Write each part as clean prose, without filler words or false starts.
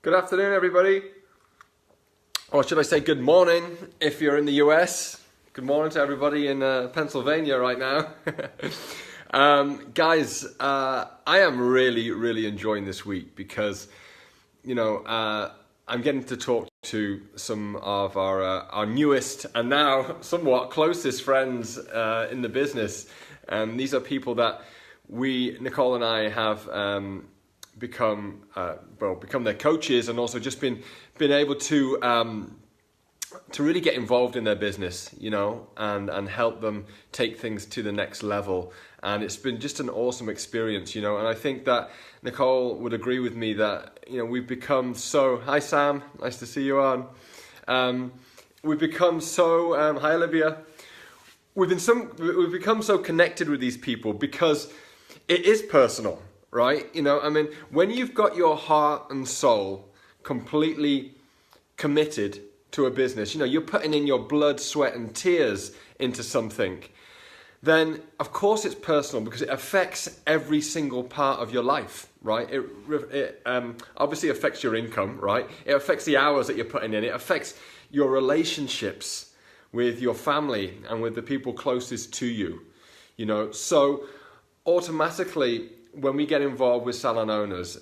Good afternoon, everybody. Or should I say good morning if you're in the US. Good morning to everybody in Pennsylvania right now. Guys, I am really enjoying this week because, I'm getting to talk to some of our newest and now somewhat closest friends in the business. These are people that Nicole and I have become their coaches, and also just been able to really get involved in their business, and help them take things to the next level. And it's been just an awesome experience, and I think that Nicole would agree with me that we've become so. Hi Sam, nice to see you on. We've become so. Hi Olivia. We've become so connected with these people because it is personal. Right? When you've got your heart and soul completely committed to a business, you're putting in your blood, sweat and tears into something, then of course it's personal because it affects every single part of your life, right? It obviously affects your income, right? It affects the hours that you're putting in. It affects your relationships with your family and with the people closest to you, so automatically, when we get involved with salon owners,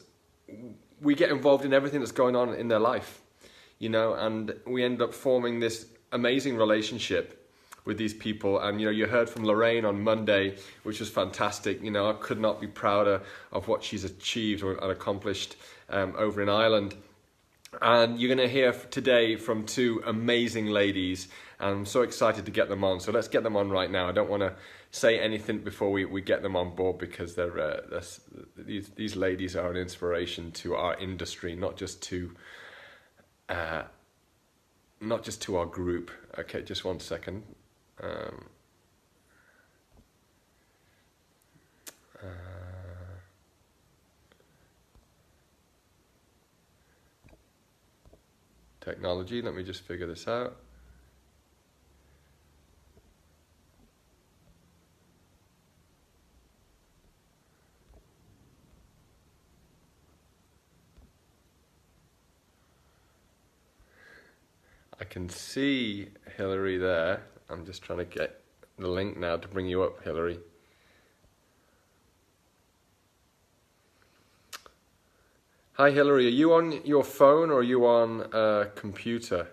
we get involved in everything that's going on in their life, and we end up forming this amazing relationship with these people. And, you heard from Lorraine on Monday, which was fantastic. I could not be prouder of what she's achieved and accomplished over in Ireland. And you're going to hear today from two amazing ladies, and I'm so excited to get them on. So let's get them on right now. I don't want to say anything before we get them on board because these ladies are an inspiration to our industry, not just to our group. Okay, just 1 second. Technology, let me just figure this out. I can see Hilary there. I'm just trying to get the link now to bring you up, Hilary. Hi Hilary, are you on your phone or are you on a computer?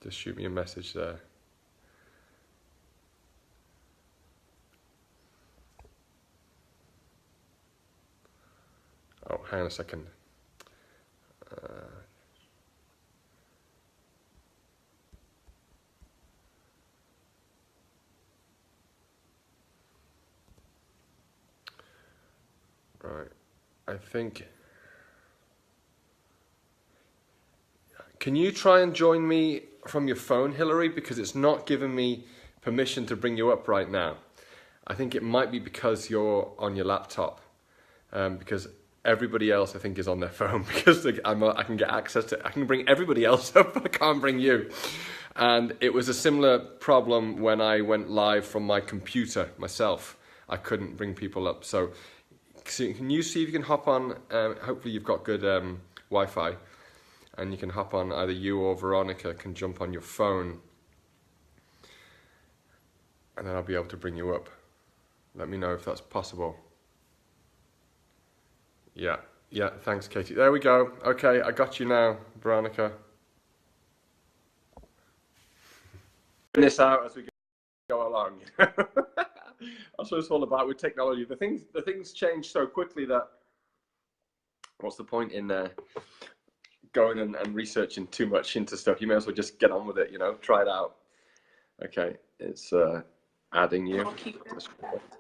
Just shoot me a message there. Oh, hang on a second. Right, I think. Can you try and join me from your phone, Hilary? Because it's not giving me permission to bring you up right now. I think it might be because you're on your laptop. Because everybody else, I think, is on their phone because I can get access to. I can bring everybody else up, but I can't bring you. And it was a similar problem when I went live from my computer myself. I couldn't bring people up. So can you see if you can hop on? Hopefully, you've got good Wi-Fi, and you can hop on. Either you or Veronica can jump on your phone, and then I'll be able to bring you up. Let me know if that's possible. Yeah, thanks, Katie. There we go. Okay, I got you now, Veronica. This out as we go along. That's what it's all about with technology. The things change so quickly that what's the point in going and researching too much into stuff? You may as well just get on with it, try it out. Okay, it's adding you.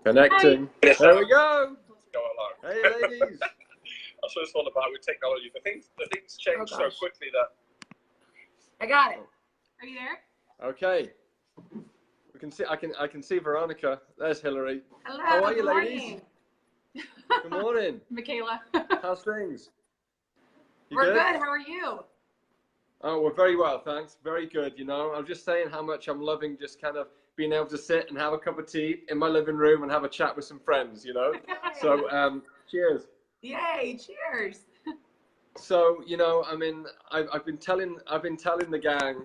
Connecting. Hi. There we go. Let's go along. Hey, ladies. That's what it's all about with technology. The things change so quickly that. I got it. Are you there? Okay. We can see. I can see Veronica. There's Hilary. Hello. How are you, Good ladies? morning. Good morning. Michaela. How's things? We're good. How are you? Oh, we're very well, thanks. Very good. I'm just saying how much I'm loving just kind of being able to sit and have a cup of tea in my living room and have a chat with some friends, you know. So cheers. Yay, cheers. So, you know, I mean, I've been telling the gang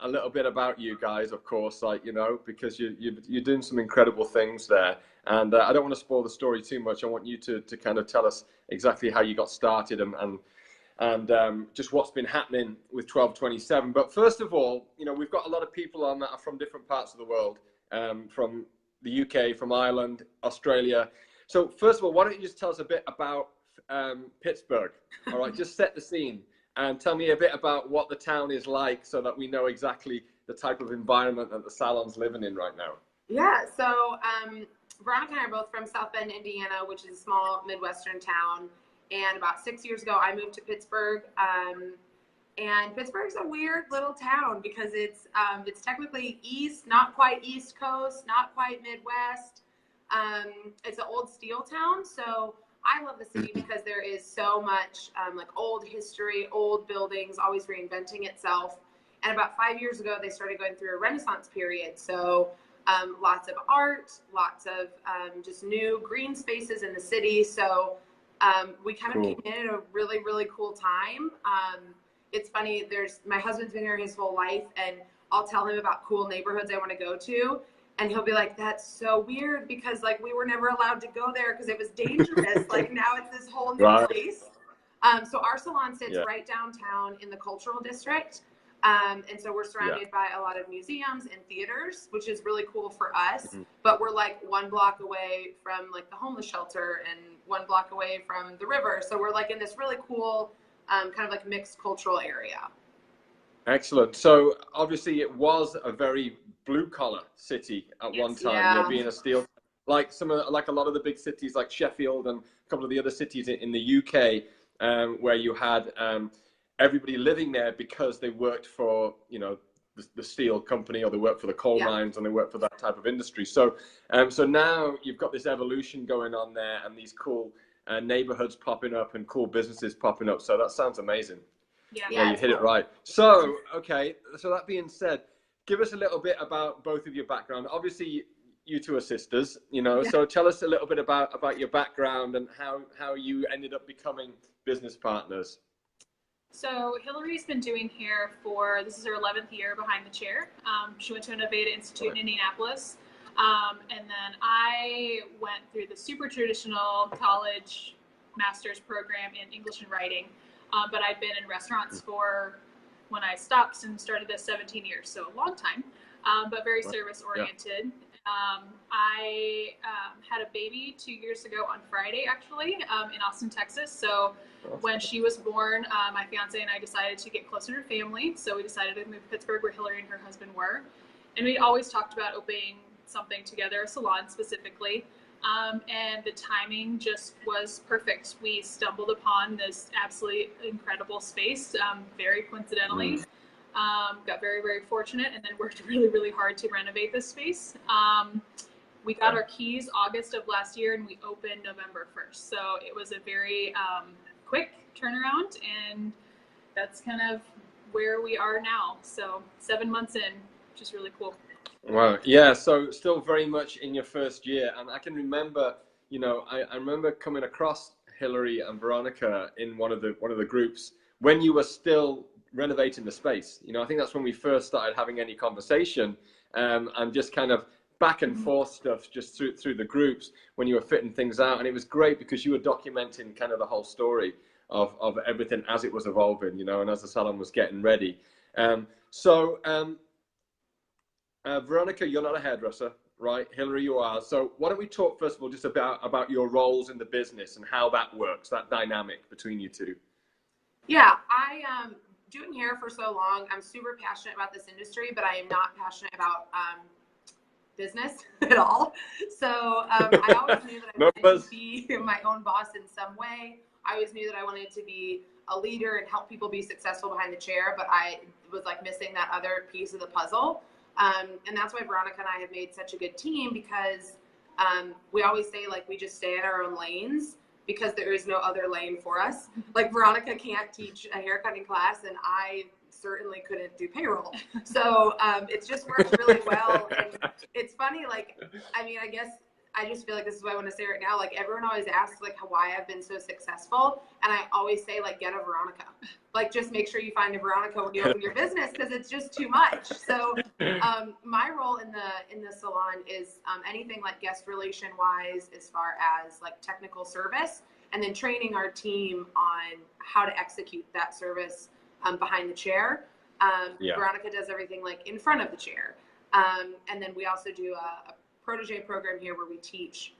a little bit about you guys, of course, like, you know, because you're doing some incredible things there. And I don't want to spoil the story too much. I want you to kind of tell us exactly how you got started and just what's been happening with 1227. But first of all, you know, we've got a lot of people on that are from different parts of the world, from the UK, from Ireland, Australia. So first of all, why don't you just tell us a bit about Pittsburgh? All right, just set the scene and tell me a bit about what the town is like so that we know exactly the type of environment that the salon's living in right now. Yeah, so Veronica and I are both from South Bend, Indiana, which is a small Midwestern town. And about 6 years ago, I moved to Pittsburgh. And Pittsburgh's a weird little town because it's technically east, not quite East Coast, not quite Midwest. It's an old steel town, so I love the city because there is so much like old history, old buildings, always reinventing itself. And about 5 years ago, they started going through a Renaissance period. So lots of art, lots of just new green spaces in the city. So we kind of came in at a really, really cool time. It's funny, my husband's been here his whole life, and I'll tell him about cool neighborhoods I want to go to. And he'll be like, that's so weird because like we were never allowed to go there because it was dangerous. Like now it's this whole new place. So our salon sits right downtown in the cultural district. And so we're surrounded by a lot of museums and theaters, which is really cool for us. But we're like 1 block away from like the homeless shelter and 1 block away from the river. So we're like in this really cool kind of like mixed cultural area. Excellent. So obviously it was a very blue collar city at one time, you know, being a steel, like like a lot of the big cities like Sheffield and a couple of the other cities in the UK, where you had everybody living there because they worked for, you know, the steel company, or they worked for the coal mines, and they worked for that type of industry. So so now you've got this evolution going on there, and these cool neighborhoods popping up and cool businesses popping up. So that sounds amazing. Yeah, you hit it right. So, okay, so that being said, give us a little bit about both of your background. Obviously, you two are sisters, you know, so tell us a little bit about your background and how you ended up becoming business partners. So Hilary's been doing hair this is her 11th year behind the chair. She went to Innovata Institute in Indianapolis. And then I went through the super traditional college master's program in English and writing. But I've been in restaurants when I stopped and started this 17 years, so a long time, but very service oriented. I had a baby 2 years ago on Friday, actually, in Austin, Texas. So when she was born, my fiance and I decided to get closer to family. So we decided to move to Pittsburgh, where Hilary and her husband were. And we always talked about opening something together, a salon specifically. And the timing just was perfect. We stumbled upon this absolutely incredible space, very coincidentally. Got very, very fortunate, and then worked really, really hard to renovate this space. We got our keys August of last year, and we opened November 1st. So it was a very quick turnaround, and that's kind of where we are now. So 7 months in, which is really cool. Wow. Yeah. So still very much in your first year. And I can remember, you know, I remember coming across Hilary and Veronica in one of the groups when you were still renovating the space. You know, I think that's when we first started having any conversation, and just kind of back and forth stuff just through the groups when you were fitting things out. And it was great because you were documenting kind of the whole story of everything as it was evolving, you know, and as the salon was getting ready. Veronica, you're not a hairdresser, right? Hilary, you are. So why don't we talk first of all just about your roles in the business and how that works, that dynamic between you two. Yeah, I doing hair for so long. I'm super passionate about this industry, but I am not passionate about business at all. So I always knew that I wanted to be my own boss in some way. I always knew that I wanted to be a leader and help people be successful behind the chair, but I was like missing that other piece of the puzzle. And that's why Veronica and I have made such a good team, because we always say like we just stay in our own lanes because there is no other lane for us. Like Veronica can't teach a haircutting class, and I certainly couldn't do payroll. So it's just worked really well. And it's funny, like, I mean, I guess I just feel like this is what I want to say right now. Like, everyone always asks, like, why I've been so successful. And I always say, like, get a Veronica. Like, just make sure you find a Veronica when you open your business, because it's just too much. So my role in the salon is anything like guest relation wise, as far as like technical service, and then training our team on how to execute that service behind the chair. Veronica does everything like in front of the chair. And then we also do a protege program here where we teach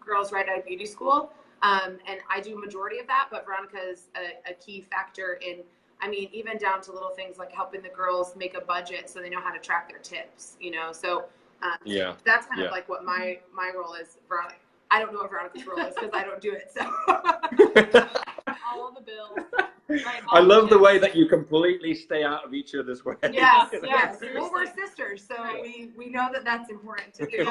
girls right out of beauty school. And I do majority of that, but Veronica is a key factor in, I mean, even down to little things like helping the girls make a budget so they know how to track their tips, you know? So that's kind of like what my role is. Veronica, I don't know what Veronica's role is because I don't do it. So all of the bills. Right, I love the way that you completely stay out of each other's way. Yes. Well, we're sisters, so we know that that's important to do.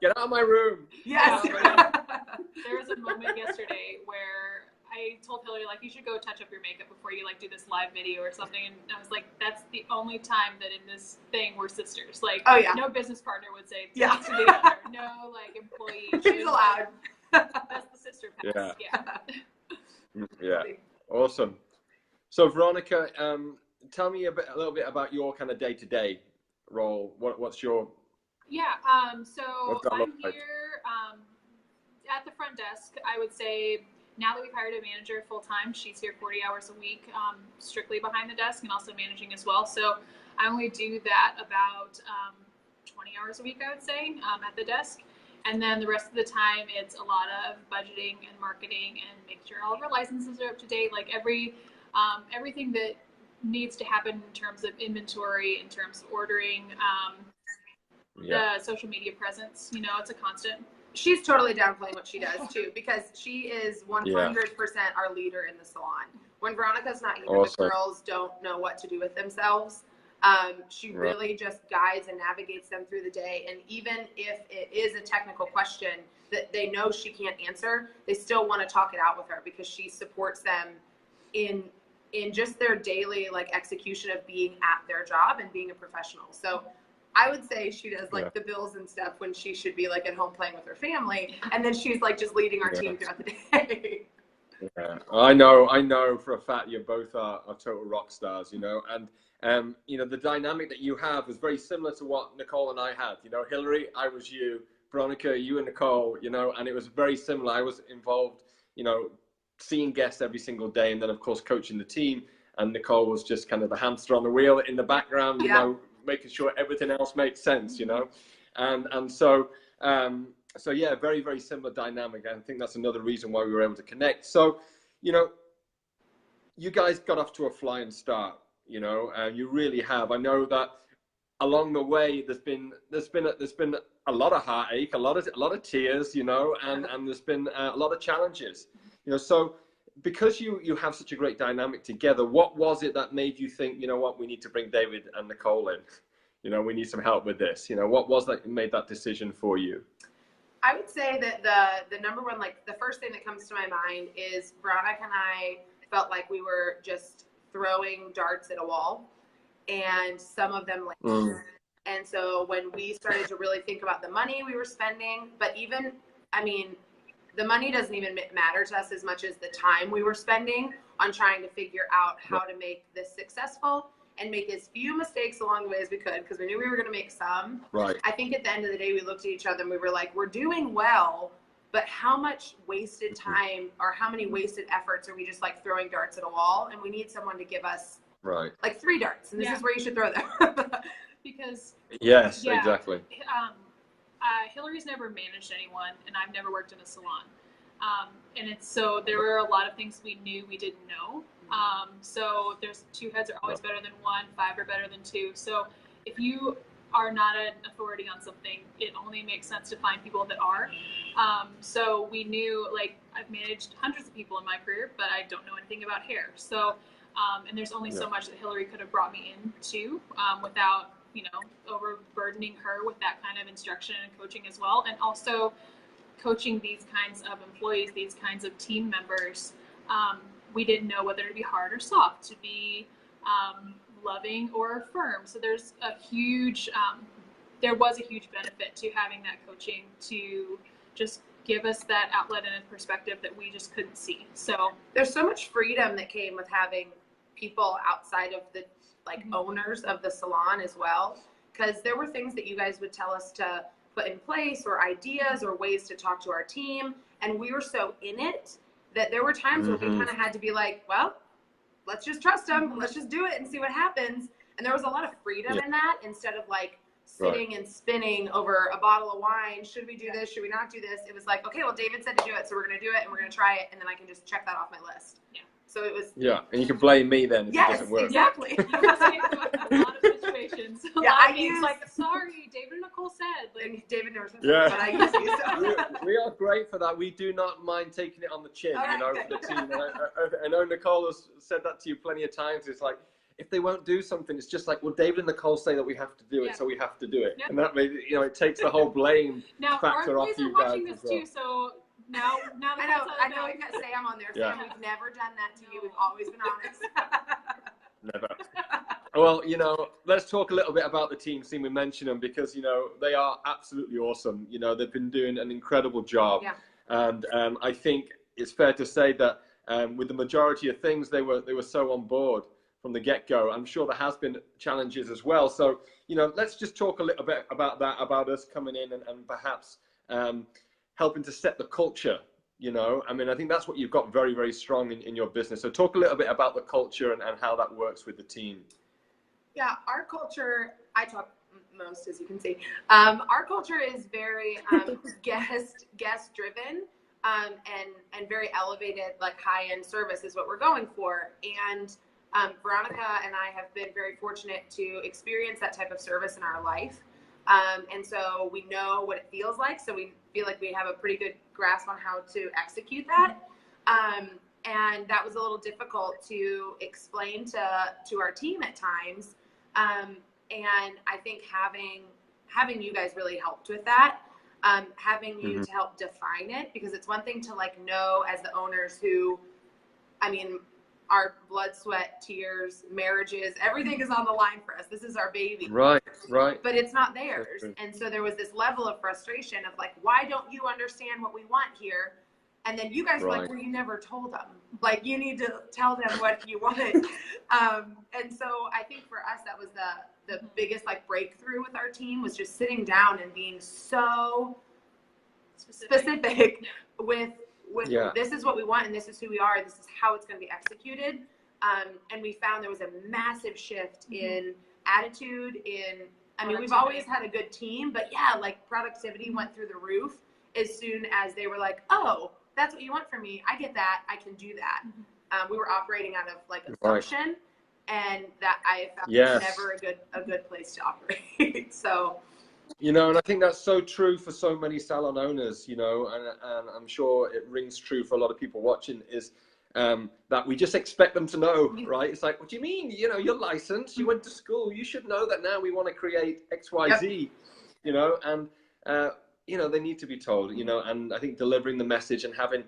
Get out of my room. Yes. There was a moment yesterday where I told Hilary, like, you should go touch up your makeup before you like do this live video or something, and I was like, that's the only time that in this thing we're sisters. Like, no business partner would say to the other, no like employee. She's allowed. That's the sister pass. Yeah. Awesome. So Veronica, tell me a little bit about your kind of day-to-day role. What's your? So I'm here at the front desk. I would say now that we've hired a manager full-time, she's here 40 hours a week, strictly behind the desk and also managing as well. So I only do that about 20 hours a week, I would say, at the desk. And then the rest of the time, it's a lot of budgeting and marketing and making sure all of our licenses are up to date. Like everything that needs to happen in terms of inventory, in terms of ordering, the social media presence, you know, it's a constant. She's totally downplaying what she does too, because she is 100% our leader in the salon. When Veronica's not here, the girls don't know what to do with themselves. She really just guides and navigates them through the day. And even if it is a technical question that they know she can't answer, they still want to talk it out with her because she supports them in just their daily like execution of being at their job and being a professional. So I would say she does like the bills and stuff when she should be like at home playing with her family. And then she's like just leading our team throughout the day. I know for a fact you both are total rock stars, you know, and you know, the dynamic that you have is very similar to what Nicole and I had. You know, Hilary, I was you. Veronica, you and Nicole, you know, and it was very similar. I was involved, you know, seeing guests every single day, and then, of course, coaching the team. And Nicole was just kind of the hamster on the wheel in the background, you know, making sure everything else makes sense, you know. And so yeah, very, very similar dynamic. And I think that's another reason why we were able to connect. So, you know, you guys got off to a flying start. You know, you really have. I know that along the way, there's been a lot of heartache, a lot of tears, you know, and there's been a lot of challenges, you know. So because you have such a great dynamic together, what was it that made you think, you know what, we need to bring David and Nicole in? You know, we need some help with this. You know, what was that made that decision for you? I would say that the number one, like the first thing that comes to my mind is Veronica and I felt like we were just throwing darts at a wall, and some of them landed. And so when we started to really think about the money we were spending, but even, I mean, the money doesn't even matter to us as much as the time we were spending on trying to figure out how to make this successful and make as few mistakes along the way as we could, because we knew we were going to make some. I think at the end of the day, we looked at each other and we were like, we're doing well, but how much wasted time or how many wasted efforts are we just like throwing darts at a wall? And we need someone to give us like 3 darts, and this is where you should throw them. Because exactly. Hilary's never managed anyone, and I've never worked in a salon. And it's so there were a lot of things we knew we didn't know. So there's 2 heads are always better than 1, 5 are better than 2. So if you are not an authority on something, it only makes sense to find people that are. So we knew, like, I've managed hundreds of people in my career, but I don't know anything about hair. So, and there's only so much that Hilary could have brought me into without, you know, overburdening her with that kind of instruction and coaching as well. And also coaching these kinds of employees, these kinds of team members. We didn't know whether to be hard or soft, to be loving or firm. So there's a huge, there was a huge benefit to having that coaching to just give us that outlet and a perspective that we just couldn't see. So there's so much freedom that came with having people outside of the owners of the salon as well, because there were things that you guys would tell us to put in place, or ideas or ways to talk to our team, and we were so in it that there were times where we kind of had to be like, well, let's just trust them, let's just do it and see what happens. And there was a lot of freedom in that, instead of like sitting and spinning over a bottle of wine. Should we do this? Should we not do this? It was like, okay, well, David said to do it, so we're going to do it, and we're going to try it, and then I can just check that off my list. Yeah. So it was. Yeah, and you can blame me then if it doesn't work. Exactly. You can say a lot of situations. I use like, sorry, David and Nicole said. Like, David never said that, but I use you. So. We are great for that. We do not mind taking it on the chin, for the team. And I know Nicole has said that to you plenty of times. It's like, if they won't do something, it's just like, well, David and Nicole say that we have to do it, so we have to do it. And that made it takes the whole blame factor off you guys. Now, our employees are watching this too, so now I know we've got Sam on there. Sam, we've never done that to you. We've always been honest. Never. Well, let's talk a little bit about the team. We mentioned them because, they are absolutely awesome. They've been doing an incredible job. Yeah. And I think it's fair to say that with the majority of things, they were so on board from the get-go. I'm sure there has been challenges as well. So, let's just talk a little bit about that, about us coming in and perhaps helping to set the culture. I think that's what you've got very, very strong in your business. So talk a little bit about the culture and how that works with the team. Yeah, our culture, I talk most, as you can see. Our culture is very guest driven and very elevated, like high-end service is what we're going for. And Veronica and I have been very fortunate to experience that type of service in our life. And so we know what it feels like. So we feel like we have a pretty good grasp on how to execute that. And that was a little difficult to explain to our team at times. And I think having you guys really helped with that. Having you to help define it, because it's one thing to know as the owners who, our blood, sweat, tears, marriages, everything is on the line for us. This is our baby. Right. But it's not theirs. And so there was this level of frustration of why don't you understand what we want here? And then you guys were like, well, you never told them. You need to tell them what you want. And so I think for us, that was the biggest breakthrough with our team, was just sitting down and being so specific with this is what we want, and this is who we are, and this is how it's going to be executed. And we found there was a massive shift in attitude, we've always had a good team, but productivity went through the roof as soon as they were like, oh, that's what you want from me. I get that. I can do that. We were operating out of a function, and that I found never a good place to operate. So. And I think that's so true for so many salon owners, and I'm sure it rings true for a lot of people watching, is that we just expect them to know, right? It's like, what do you mean? You're licensed, you went to school, you should know that now we want to create X, Y, Z, and, they need to be told, and I think delivering the message and having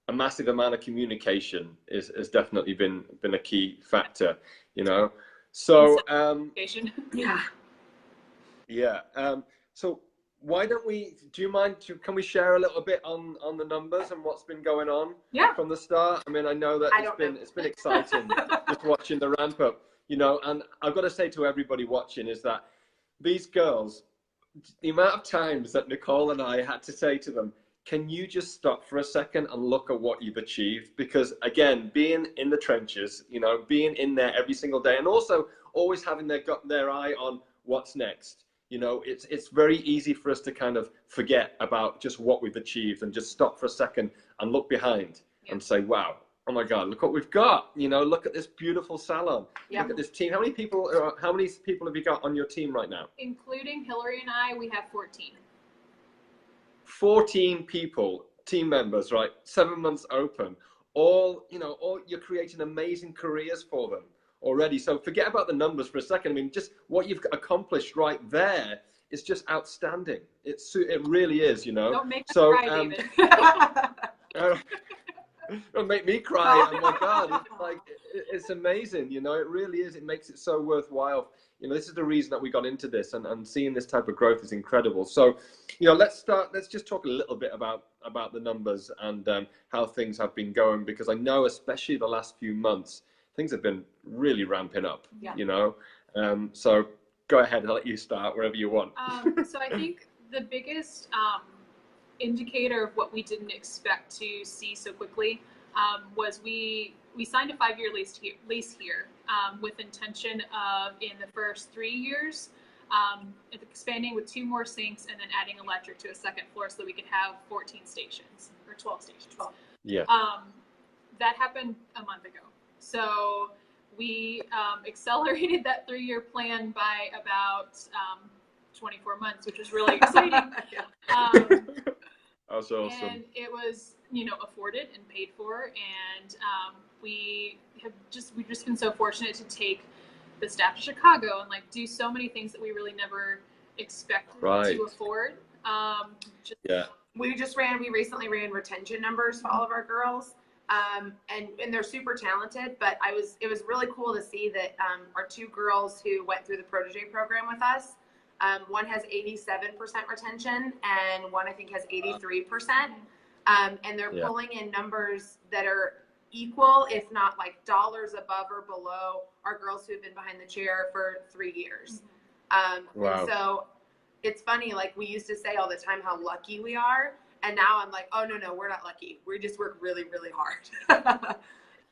a massive amount of communication has definitely been a key factor, So, so why don't do you mind, can we share a little bit on the numbers and what's been going on from the start? I know that it's been exciting just watching the ramp up, and I've got to say to everybody watching is that these girls, the amount of times that Nicole and I had to say to them, can you just stop for a second and look at what you've achieved? Because again, being in the trenches, being in there every single day, and also always having their eye on what's next. It's very easy for us to kind of forget about just what we've achieved and just stop for a second and look behind and say, wow, oh my God, look what we've got. Look at this beautiful salon. Look at this team. How many people have you got on your team right now? Including Hilary and I, we have 14. 14 people, team members, right? 7 months open. All you're creating amazing careers for them already. So forget about the numbers for a second. Just what you've accomplished right there is just outstanding. It really is, Don't make us cry, David. It'll make me cry. Oh my God. It's like, it's amazing. You know, it really is. It makes it so worthwhile. You know, this is the reason that we got into this, and seeing this type of growth is incredible. So, you know, let's just talk a little bit about the numbers and how things have been going, because I know, especially the last few months, things have been really ramping up, you know? So go ahead, I'll let you start wherever you want. So I think the biggest indicator of what we didn't expect to see so quickly was we signed a 5-year lease here with intention of, in the first 3 years, expanding with 2 more sinks and then adding electric to a second floor so that we could have 14 stations or 12 stations. 12. Yeah. That happened a month ago. So we accelerated that 3-year plan by about 24 months, which was really exciting. That's awesome. And it was, you know, afforded and paid for, and we've just been so fortunate to take the staff to Chicago and like do so many things that we really never expected to afford. We recently ran retention numbers for all of our girls. And they're super talented, but it was really cool to see that our 2 girls who went through the protege program with us, one has 87% retention and one I think has 83%. And they're pulling in numbers that are equal, if not like dollars above or below our girls who have been behind the chair for 3 years. And so it's funny, like we used to say all the time how lucky we are. And now I'm like, oh, no, we're not lucky. We just work really, really hard.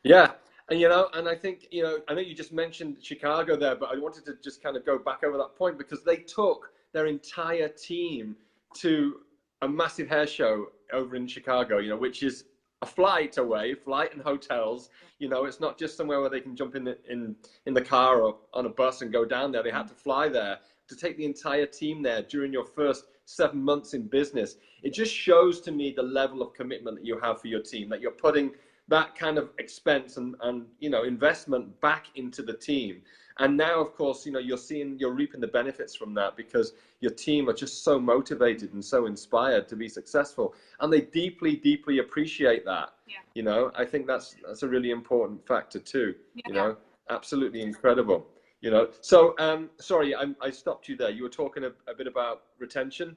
Yeah. And, you know, and I think, you know, I know you just mentioned Chicago there, but I wanted to just kind of go back over that point, because they took their entire team to a massive hair show over in Chicago, you know, which is a flight away, flight and hotels. You know, it's not just somewhere where they can jump in the car or on a bus and go down there. They had to fly there to take the entire team there during your first 7 months in business. It just shows to me the level of commitment that you have for your team, that you're putting that kind of expense and you know, investment back into the team. And now, of course, you know, you're reaping the benefits from that, because your team are just so motivated and so inspired to be successful, and they deeply, deeply appreciate that. You know, I think that's a really important factor too. You know, absolutely incredible. You know, so sorry, I stopped you there. You were talking a bit about retention.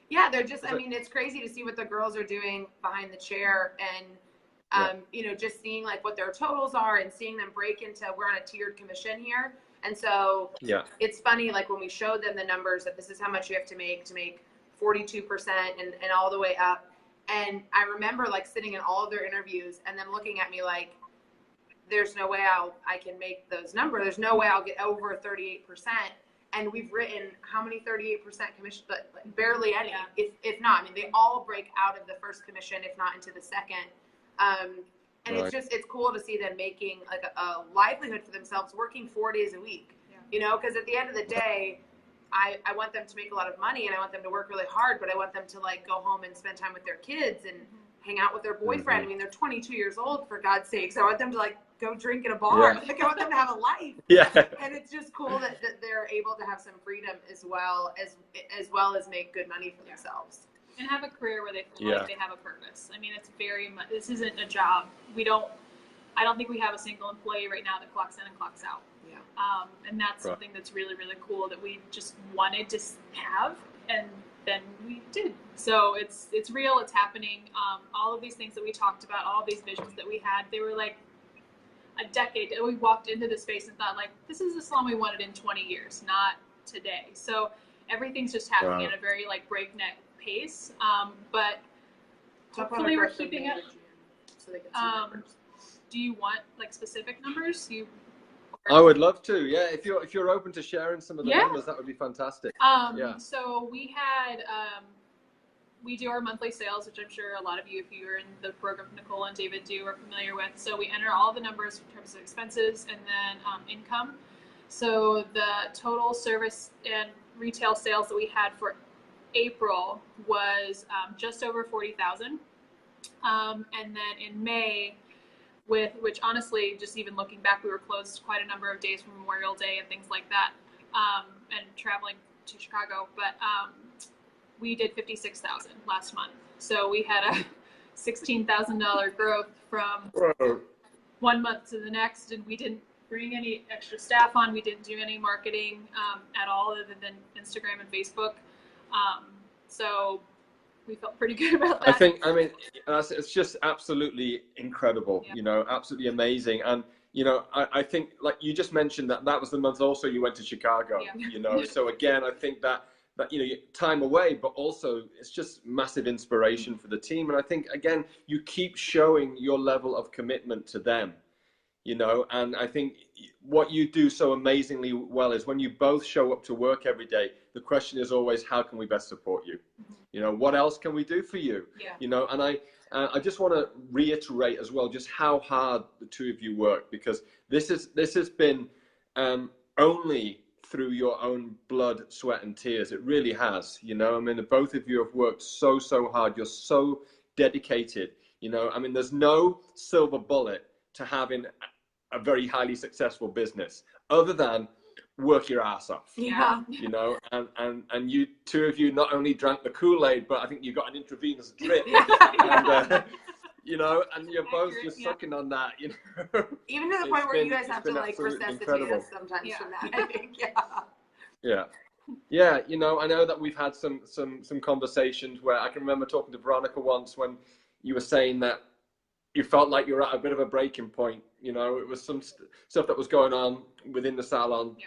Yeah, they're just, I mean, it's crazy to see what the girls are doing behind the chair, and you know, just seeing like what their totals are and seeing them break into, we're on a tiered commission here. And so it's funny, like when we showed them the numbers that this is how much you have to make 42% and all the way up. And I remember like sitting in all of their interviews and them looking at me like, there's no way I can make those numbers. There's no way I'll get over 38%. And we've written how many 38% commission, but barely any, if not. I mean, they all break out of the first commission, if not into the second. And it's cool to see them making like a livelihood for themselves, working 4 days a week, you know, because at the end of the day, I want them to make a lot of money and I want them to work really hard, but I want them to like go home and spend time with their kids and hang out with their boyfriend. I mean, they're 22 years old, for God's sakes. I want them to like go drink at a bar. Like, I want them to have a life. And it's just cool that they're able to have some freedom as well as make good money for themselves. And have a career where they feel like they have a purpose. I mean, it's very much, this isn't a job. I don't think we have a single employee right now that clocks in and clocks out. And that's something that's really, really cool that we just wanted to have, and then we did. So it's real, it's happening. All of these things that we talked about, all of these visions that we had, they were like a decade. We walked into the space and thought like, this is the salon we wanted in 20 years, not today. So everything's just happening at a very like breakneck pace, but hopefully we're keeping it. So they can see numbers. Do you want like specific numbers? I would love to. Yeah, if you're open to sharing some of the numbers, that would be fantastic. So we had we do our monthly sales, which I'm sure a lot of you, if you're in the program Nicole and David do, are familiar with. So we enter all the numbers in terms of expenses and then income. So the total service and retail sales that we had for April was just over 40,000, and then in May, which honestly, just even looking back, we were closed quite a number of days for Memorial Day and things like that, and traveling to Chicago. But we did 56,000 last month, so we had a $16,000 growth from Whoa. 1 month to the next, and we didn't bring any extra staff on. We didn't do any marketing at all other than Instagram and Facebook. So we felt pretty good about that. I mean, it's just absolutely incredible, absolutely amazing. And, I think, like you just mentioned, that was the month also you went to Chicago, So again, I think that time away, but also it's just massive inspiration for the team. And I think, again, you keep showing your level of commitment to them, and I think what you do so amazingly well is when you both show up to work every day, the question is always, how can we best support you? What else can we do for you? Yeah. And I just want to reiterate as well just how hard the two of you work, because this has been only through your own blood, sweat, and tears. It really has. I mean, the both of you have worked so hard. You're so dedicated. I mean, there's no silver bullet to having a very highly successful business other than work your ass off. Yeah. And you two of you not only drank the Kool-Aid, but I think you got an intravenous drip. And, and you're both just sucking on that, Even to the point where you guys have to like resuscitate us sometimes from that, I think. Yeah, I know that we've had some conversations where I can remember talking to Veronica once when you were saying that you felt like you were at a bit of a breaking point. It was some stuff that was going on within the salon. Yeah.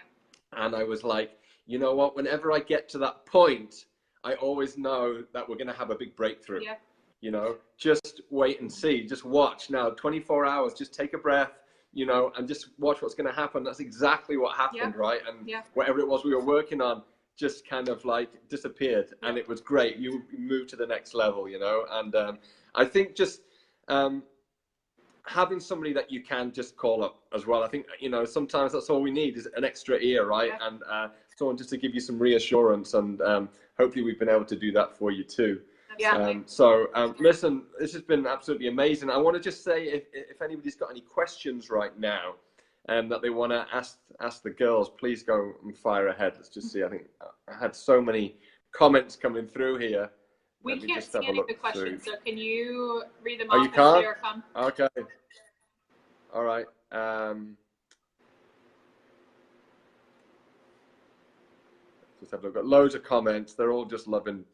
And I was like, you know what, whenever I get to that point, I always know that we're going to have a big breakthrough. Yeah. Just wait and see, just watch. Now, 24 hours, just take a breath, and just watch what's going to happen. That's exactly what happened, right? And whatever it was we were working on just kind of like disappeared. And it was great. You moved to the next level, and I think just having somebody that you can just call up as well. I think, sometimes that's all we need is an extra ear, right? Yeah. And someone just to give you some reassurance, and hopefully we've been able to do that for you too. Yeah. Listen, this has been absolutely amazing. I want to just say if anybody's got any questions right now that they want to ask the girls, please go and fire ahead. Let's just see. I think I had so many comments coming through here. We can't see any of the questions, so can you read them Oh, off you as can't? they are come? Okay. All right. Just have a look. Got loads of comments. They're all just loving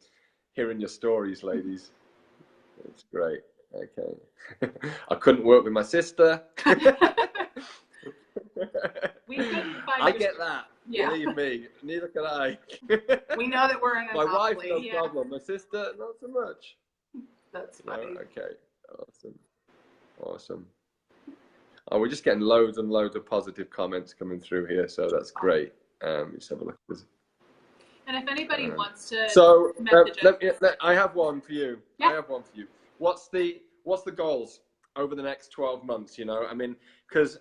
hearing your stories, ladies. It's great. Okay. I couldn't work with my sister. We couldn't find I get that. Yeah. Believe me. Neither can I. We know that we're in a My wife, no Yeah. problem. My sister, not so much. That's funny. Oh, okay. Awesome. Oh, we're just getting loads and loads of positive comments coming through here, so that's great. Let's have a look. And if anybody wants to message us. I have one for you. Yeah. I have one for you. What's the goals over the next 12 months? I mean, because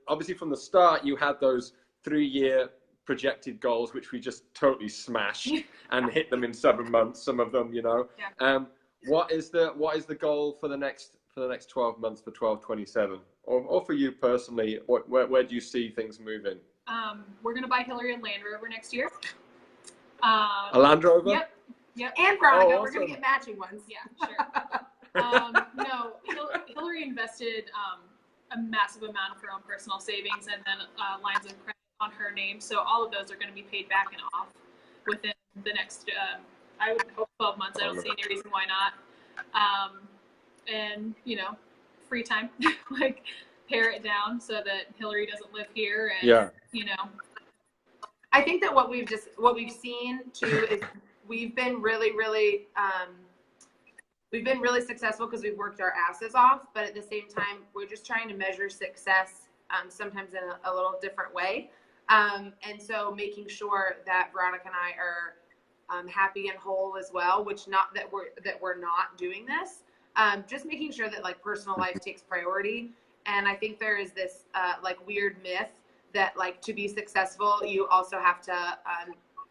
obviously from the start you had those 3-year projected goals, which we just totally smashed and hit them in 7 months. Some of them, Yeah. What is the goal for the next 12 months for 1227, or for you personally? Where do you see things moving? We're gonna buy Hilary a Land Rover next year. A Land Rover? Yep. And Veronica, Oh, we're gonna awesome. get matching ones. Yeah, sure. No, Hilary invested a massive amount of her own personal savings and then lines of credit on her name. So all of those are going to be paid back and off within the next, I would hope 12 months. I don't see any reason why not. And, free time, like pare it down so that Hilary doesn't live here. And, I think that what we've seen too is we've been really successful because we've worked our asses off, but at the same time, we're just trying to measure success sometimes in a little different way. And so making sure that Veronica and I are happy and whole as well, which not that we're not doing this, just making sure that like personal life takes priority. And I think there is this like weird myth that like to be successful, you also have to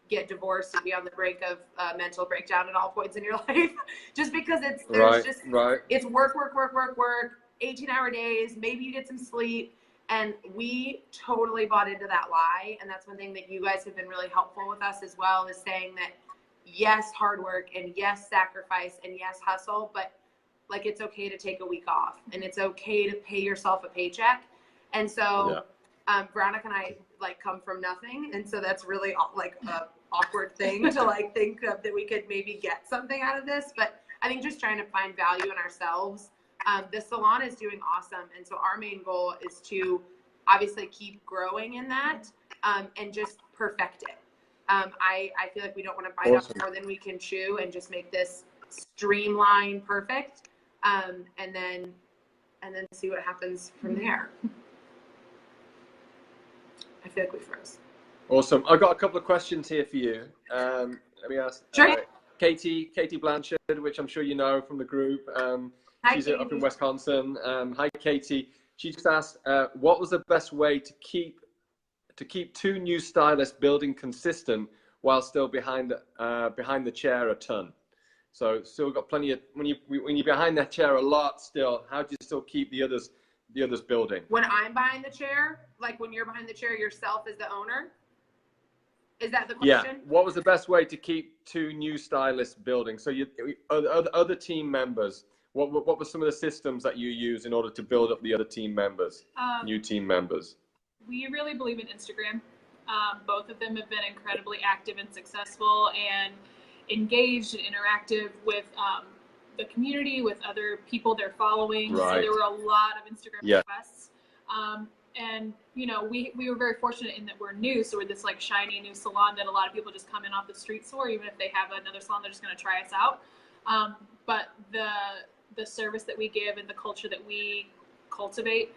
get divorced and be on the brink of mental breakdown at all points in your life, just because it's work, 18-hour days, maybe you get some sleep. And we totally bought into that lie. And that's one thing that you guys have been really helpful with us as well, is saying that yes, hard work, and yes, sacrifice, and yes, hustle, but like it's okay to take a week off, and it's okay to pay yourself a paycheck. And so Veronica and I like come from nothing, and so that's really like a awkward thing to like think of, that we could maybe get something out of this. But I think just trying to find value in ourselves. The salon is doing awesome, and so our main goal is to obviously keep growing in that, and just perfect it. I feel like we don't want to bite off more than we can chew, and just make this streamlined perfect, and then see what happens from there. I feel like we froze. Awesome. I've got a couple of questions here for you. Let me ask. Sure. Katie Blanchard, which I'm sure you know from the group. Hi, she's Katie. up in Wisconsin. Hi, Katie. She just asked, what was the best way to keep two new stylists building consistent while still behind the chair a ton? So still got plenty of, when you're behind that chair a lot still, how do you still keep the others building? When I'm behind the chair, like when you're behind the chair yourself as the owner? Is that the question? Yeah. What was the best way to keep two new stylists building? So other team members, what were some of the systems that you use in order to build up the other team members, new team members? We really believe in Instagram. Both of them have been incredibly active and successful and engaged and interactive with the community, with other people they're following. Right. So there were a lot of Instagram Yeah. requests. And, you know, we were very fortunate in that we're new. So we're this like shiny new salon that a lot of people just come in off the street store. Even if they have another salon, they're just going to try us out. But the service that we give and the culture that we cultivate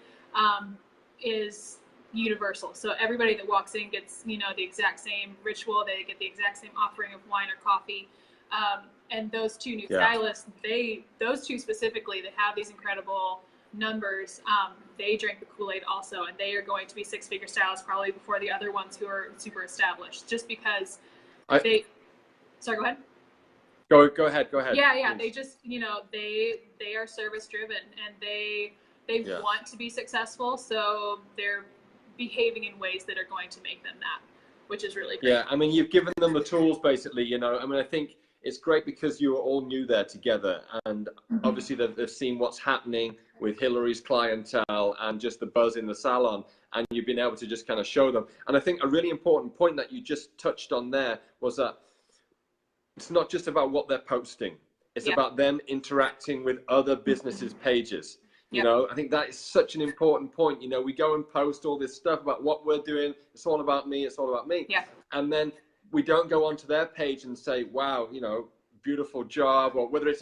is universal. So everybody that walks in gets, you know, the exact same ritual. They get the exact same offering of wine or coffee. And those two new stylists, those two specifically that have these incredible numbers, they drank the Kool-Aid also, and they are going to be six-figure stylists probably before the other ones who are super established, just because sorry, go ahead. Go ahead. Yeah. They just, you know, they are service driven, and they want to be successful, so they're behaving in ways that are going to make them that, which is really great. Yeah, I mean, you've given them the tools basically, you know. I mean, I think it's great because you were all new there together, and obviously they've seen what's happening with Hilary's clientele and just the buzz in the salon, and you've been able to just kind of show them. And I think a really important point that you just touched on there was that it's not just about what they're posting, it's about them interacting with other businesses' pages. You know, I think that is such an important point. You know, we go and post all this stuff about what we're doing. It's all about me. It's all about me. Yeah. And then we don't go onto their page and say, wow, you know, beautiful job, or whether it's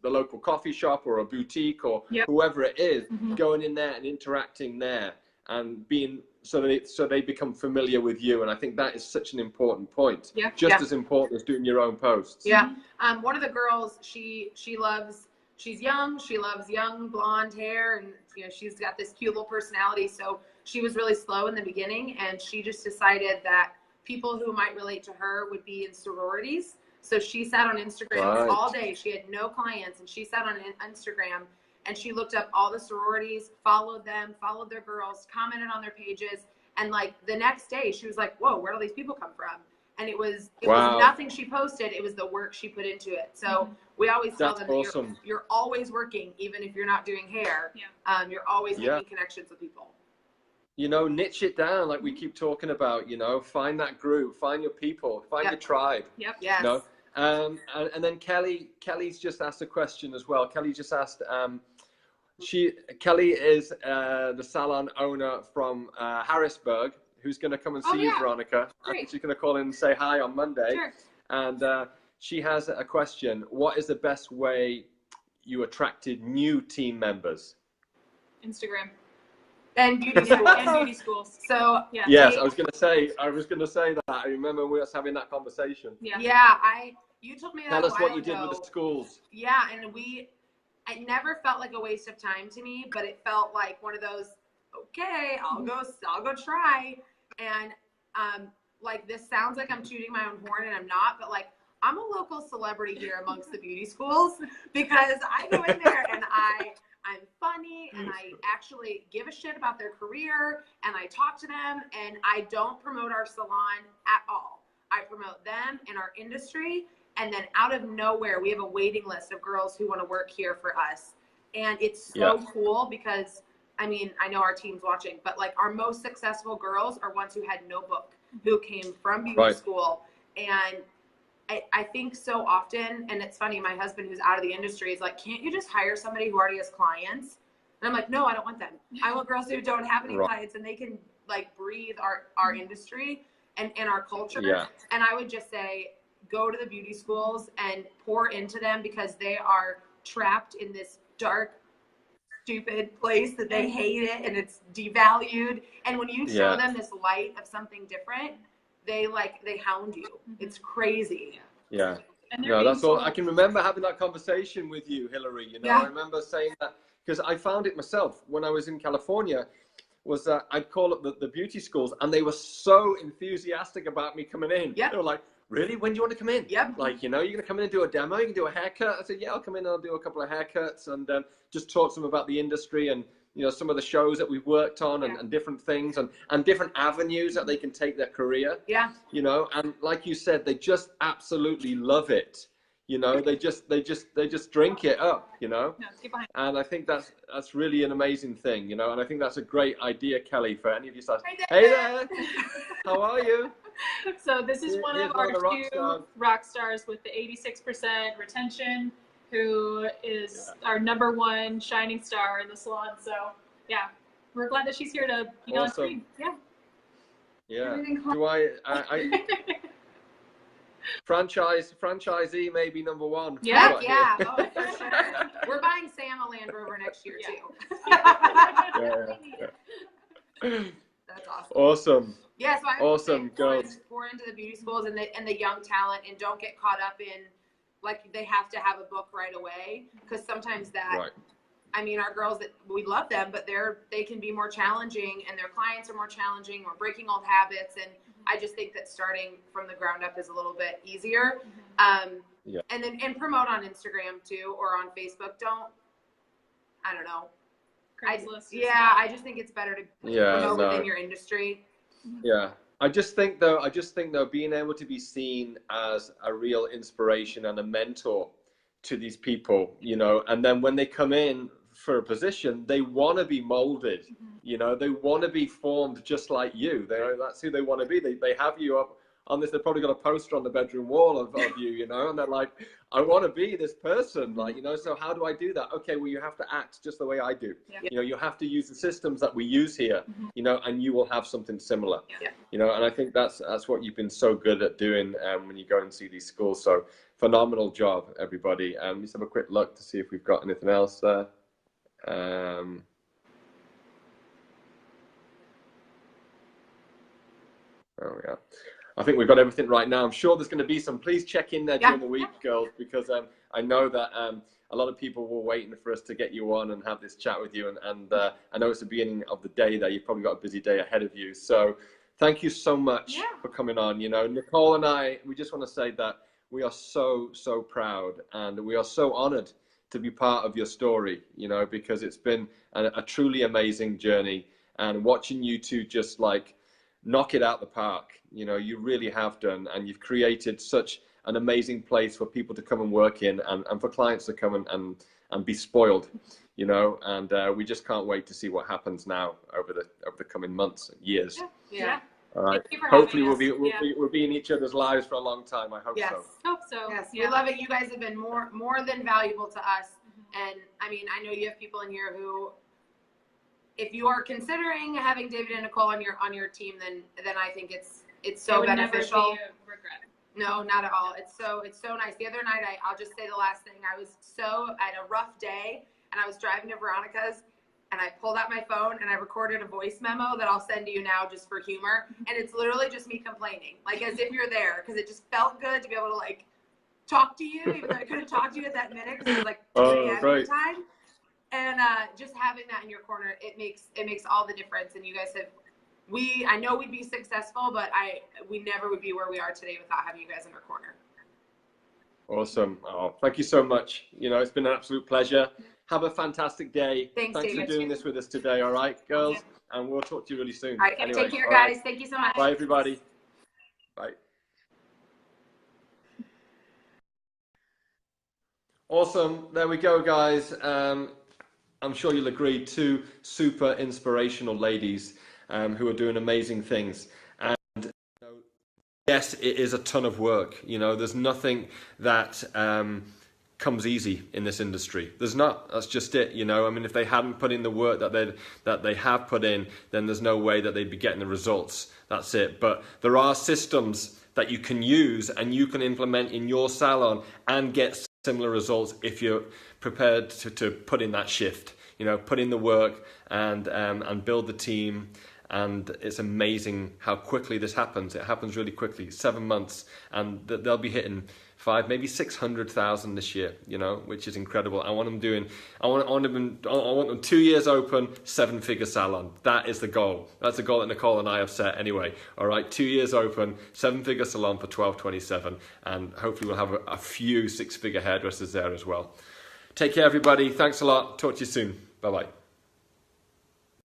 the local coffee shop or a boutique or whoever it is, going in there and interacting there and being so they become familiar with you. And I think that is such an important point. Yeah. Just as important as doing your own posts. Yeah. One of the girls, she's young. She loves young blonde hair, and you know, she's got this cute little personality. So she was really slow in the beginning, and she just decided that people who might relate to her would be in sororities. So she sat on Instagram all day. She had no clients, and she sat on Instagram and she looked up all the sororities, followed them, followed their girls, commented on their pages. And like the next day she was like, whoa, where do all these people come from? And it was nothing she posted. It was the work she put into it. So we always tell them that you're always working, even if you're not doing hair. Yeah. You're always making connections with people. You know, niche it down like we keep talking about, you know, find that group, find your people, find your tribe. Yep. Yes. You know? And then Kelly's just asked a question as well. Kelly just asked, Kelly is the salon owner from Harrisburg, who's going to come and see you, Veronica. Great. She's going to call in and say hi on Monday. Sure. And she has a question. What is the best way you attracted new team members? Instagram. And beauty schools. And beauty schools. So yeah. Yes, I was going to say that. I remember we were having that conversation. Yeah. You told me that. Tell us what you did with the schools. Yeah, and it never felt like a waste of time to me, but it felt like one of those, okay, I'll go try. And like, this sounds like I'm tooting my own horn, and I'm not, but like, I'm a local celebrity here amongst the beauty schools, because I go in there and I'm funny, and I actually give a shit about their career, and I talk to them, and I don't promote our salon at all. I promote them and our industry, And then out of nowhere, we have a waiting list of girls who want to work here for us. And it's so cool because, I mean, I know our team's watching, but like our most successful girls are ones who had no book, who came from beauty school. And I think so often, and it's funny, my husband who's out of the industry is like, can't you just hire somebody who already has clients? And I'm like, no, I don't want them. I want girls who don't have any clients and they can like breathe our industry and our culture. And I would just say, go to the beauty schools and pour into them because they are trapped in this dark, stupid place that they hate it and it's devalued. And when you show them this light of something different, they hound you. It's crazy. Yeah. No, that's all. I can remember having that conversation with you, Hilary. You know, I remember saying that because I found it myself when I was in California. Was that I'd call up the beauty schools, and they were so enthusiastic about me coming in. They were like, "Really? When do you want to come in?" Like, you know, you're gonna come in and do a demo. You can do a haircut. I said, "Yeah, I'll come in and I'll do a couple of haircuts and just talk to them about the industry and, you know, some of the shows that we've worked on and different things and different avenues that they can take their career. You know, and like you said, they just absolutely love it. You know, they just drink it up, you know, and I think that's really an amazing thing, you know, and I think that's a great idea, Kelly, for any of you stars. Hey there, how are you? So this is one of our two rock stars with the 86% retention, who is our #1 shining star in the salon. So yeah, we're glad that she's here to be on screen. Do I franchisee maybe #1. Oh, for sure. We're buying Sam a Land Rover next year too. That's awesome. Yeah, so I would say pour into the beauty schools and the young talent, and don't get caught up in like they have to have a book right away, because sometimes that I mean, our girls, that we love them, but they can be more challenging, and their clients are more challenging. We're breaking old habits, and I just think that starting from the ground up is a little bit easier. And then promote on Instagram too, or on Facebook. I don't know. I just think it's better to promote within your industry. I just think though, being able to be seen as a real inspiration and a mentor to these people, you know, and then when they come in for a position, they want to be molded, you know, they want to be formed just like you. That's who they want to be. They have you up on this. They've probably got a poster on the bedroom wall of you, you know, and they're like, I want to be this person, like, you know, so how do I do that? Okay, well, you have to act just the way I do. You know, you have to use the systems that we use here, you know, and you will have something similar, you know, and I think that's what you've been so good at doing when you go and see these schools. So phenomenal job, everybody. Let's have a quick look to see if we've got anything else there. There we are. I think we've got everything right now. I'm sure there's going to be some. Please check in there during the week, girls, because I know that a lot of people were waiting for us to get you on and have this chat with you. And I know it's the beginning of the day there. You've probably got a busy day ahead of you. So thank you so much for coming on. You know, Nicole and I, we just want to say that we are so, so proud, and we are so honored to be part of your story, you know, because it's been a truly amazing journey, and watching you two just like knock it out the park, you know, you really have done, and you've created such an amazing place for people to come and work in, and for clients to come and be spoiled, you know, and we just can't wait to see what happens now over the coming months and years. All right. Hopefully we'll be in each other's lives for a long time. I hope so. Hope so. Yes, we love it. You guys have been more than valuable to us. And I mean, I know you have people in here who, if you are considering having David and Nicole on your team, then I think it's so beneficial. Never be a regret. No, not at all. It's so nice. The other night, I'll just say the last thing. I was at a rough day, and I was driving to Veronica's, and I pulled out my phone and I recorded a voice memo that I'll send to you now just for humor. And it's literally just me complaining, like as if you're there, because it just felt good to be able to like talk to you, even though I couldn't talk to you at that minute because it was like 2 a.m. at the time. And just having that in your corner, it makes all the difference. And you guys I know we'd be successful, but we never would be where we are today without having you guys in our corner. Awesome. Oh, thank you so much. You know, it's been an absolute pleasure. Have a fantastic day. Thanks for doing this with us today. All right, girls, and we'll talk to you really soon. All right, anyway, take care, guys. Thank you so much. Bye, everybody. Bye. Awesome. There we go, guys. I'm sure you'll agree, two super inspirational ladies who are doing amazing things. And yes, it is a ton of work. You know, there's nothing that comes easy in this industry. There's not. That's just it. You know, I mean, if they hadn't put in the work that they have put in, then there's no way that they'd be getting the results. That's it. But there are systems that you can use and you can implement in your salon and get similar results if you're prepared to put in that shift. You know, put in the work and build the team. And it's amazing how quickly this happens. It happens really quickly, 7 months, and they'll be hitting 5, maybe 600,000 this year. You know, which is incredible. I want them 2 years open, 7-figure salon. That is the goal. That's the goal that Nicole and I have set anyway. All right, 2 years open, 7-figure salon for 1227, and hopefully we'll have a few 6-figure hairdressers there as well. Take care, everybody. Thanks a lot. Talk to you soon. Bye bye.